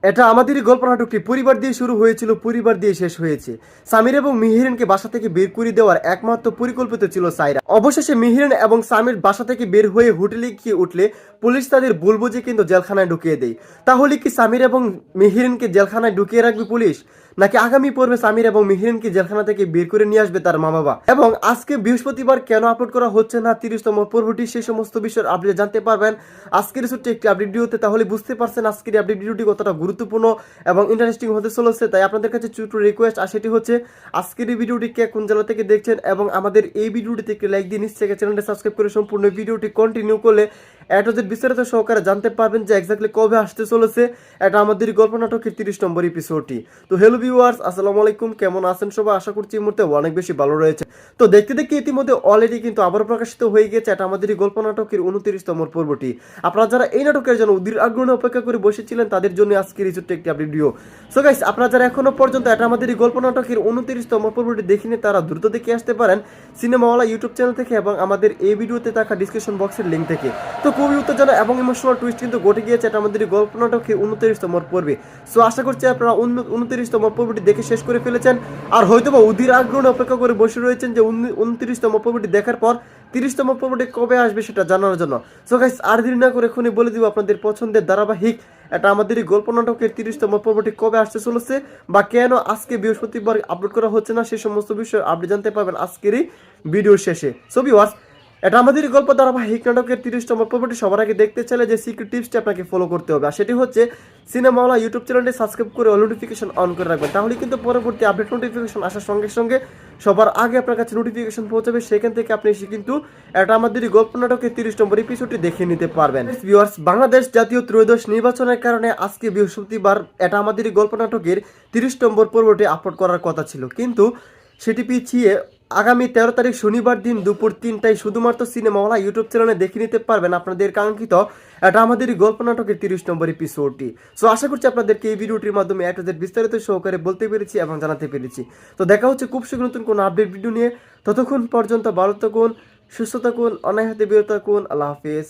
এটা আমাদেরই গল্প নাটকটি পরিবার দিয়ে শুরু হয়েছিল, পরিবার দিয়ে শেষ হয়েছে। সামির এবং মিহিরনকে বাসা থেকে বের করে দেওয়ার একমাত্র পরিকল্পিত ছিল সাইরা। অবশেষে মিহিরন এবং সামির বাসা থেকে বের হয়ে হোটেলে গিয়ে উঠলে পুলিশ তাদের ভুল বুঝে কিন্তু জেলখানায় ঢুকিয়ে দেয়। তাহলে কি সামির এবং মিহিরনকে জেলখানায় ঢুকিয়ে রাখবে পুলিশ, নাকি আগামী পর্বে সামির এবং মিহিরনকে জেলখানা থেকে বের করে নিয়ে আসবে তার মা বাবা? এবং আজকে বৃহস্পতিবার কেন আপলোড করা হচ্ছে না 30তম পর্বটি, সেই সমস্ত বিষয়ের আপডেট জানতে পারবেন আজকের ছোট্ট একটি আপডেট ভিডিওতে। তাহলে বুঝতে পারছেন আজকের আপডেট ভিডিওটি কতটা গুরুত্বপূর্ণ এবং ইন্টারেস্টিং হতে চলেছে। তাই আপনাদের কাছে ছোট্ট রিকোয়েস্ট, আর সেটি হচ্ছে আজকের এই ভিডিওটি কে কোন জেলা থেকে দেখছেন এবং আমাদের এই ভিডিওটিতে একটি লাইক দিয়ে নিশ্চয়ই চ্যানেলটি সাবস্ক্রাইব করে সম্পূর্ণ ভিডিওটি কন্টিনিউ করলে এটাদের বিস্তারিত সহকারে জানতে পারবেন যে এক্স্যাক্টলি কবে আসতে চলেছে এটা আমাদের গল্প নাটকের 30 নম্বর এপিসোডটি। তো হ্যালো ভিউয়ার্স, আসসালামু আলাইকুম, কেমন আছেন সবাই? আশা করছি এই মুহূর্তে অনেক বেশি ভালো রয়েছে। তো দেখতে দেখতে ইতিমধ্যে অলরেডি কিন্তু আবার প্রকাশিত হয়ে গেছে এটা আমাদের গল্প নাটকের 29তম পর্বটি। আপনারা যারা এই নাটকের জন্য অধীর আগ্রহে অপেক্ষা করে বসেছিলেন তাদের জন্য আজকের এই ছোট্ট একটি আপডেট ভিডিও। সো গাইস, আপনারা যারা এখনো পর্যন্ত এটা আমাদের গল্প নাটকের 29তম পর্বটি দেখিনি তারা দ্রুত দেখে আসতে পারেন সিনেমাওয়ালা ইউটিউব চ্যানেল থেকে এবং আমাদের এই ভিডিওতে থাকা ডিসক্রিপশন বক্সের লিঙ্ক থেকে। তো খুবই উত্তেজনা এবং ইমোশনাল টুইস্ট কিন্তু ঘটে গিয়েছে এটা আমাদের গল্প নাটকের 29তম পর্বে। সো আশা করছি আপনারা 29তম পর্বটি দেখে শেষ করে ফেলেছেন আর হয়তোবা অধীর আগ্রহে অপেক্ষা করে বসে রয়েছেন যে 29তম পর্বটি দেখার পর 30তম পর্বটি কবে আসবে সেটা জানার জন্য। সো গাইস, আর দেরি না করে এখনই বলে দিব আপনাদের পছন্দের ধারাবাহিক এটা আমাদের গল্প নাটকের 30তম পর্বটি কবে আসতে চলেছে বা কেন আজকে বৃহস্পতিবার আপলোড করা হচ্ছে না, সেই সমস্ত বিষয় আপনি জানতে পারবেন আজকের এই ভিডিওর শেষে। সো ভিউয়ার্স, এটা আমাদের গল্প ধারাবাহিক নাটকের 30তম পর্বটি সবার আগে দেখতে চাইলে যে সিক্রেট টিপসটি আপনাকে ফলো করতে হবে আর সেটি হচ্ছে সিনেমাওয়ালা ইউটিউব চ্যানেলটি সাবস্ক্রাইব করে অল নোটিফিকেশন অন করে রাখবেন। তাহলে কিন্তু পরবর্তী আপডেট নোটিফিকেশন আসার সঙ্গে সঙ্গে সবার আগে আপনার কাছে নোটিফিকেশন পৌঁছাবে, সেখান থেকে আপনি এসে কিন্তু এটা আমাদের গল্প নাটকের 30 নম্বর এপিসোডটি দেখে নিতে পারবেন। ভিউয়ার্স, বাংলাদেশ জাতীয় ত্রয়োদশ নির্বাচনের কারণে আজকে বৃহস্পতিবার এটা আমাদের গল্প নাটকের 30 নম্বর পর্বটি আপলোড করার কথা ছিল, কিন্তু সেটি পিছিয়ে আগামী 13 তারিখ শনিবার দিন দুপুর 3টায় শুধুমাত্র সিনেমাওয়ালা ইউটিউব চ্যানেলে দেখে নিতে পারবেন আপনাদের কাঙ্ক্ষিত এটা আমাদের গল্প নাটকের 30 নম্বর এপিসোডটি। সো আশা করছি আপনাদেরকে এই ভিডিওটির মাধ্যমে এটাদের বিস্তারিত সহকারে বলতে পেরেছি এবং জানাতে পেরেছি। তো দেখা হচ্ছে খুব শীঘ্র নতুন কোনো আপডেট ভিডিও নিয়ে। ততক্ষণ পর্যন্ত ভালো থাকুন, সুস্থ থাকুন, অনায়াসে বিরত থাকুন। আল্লাহ হাফেজ।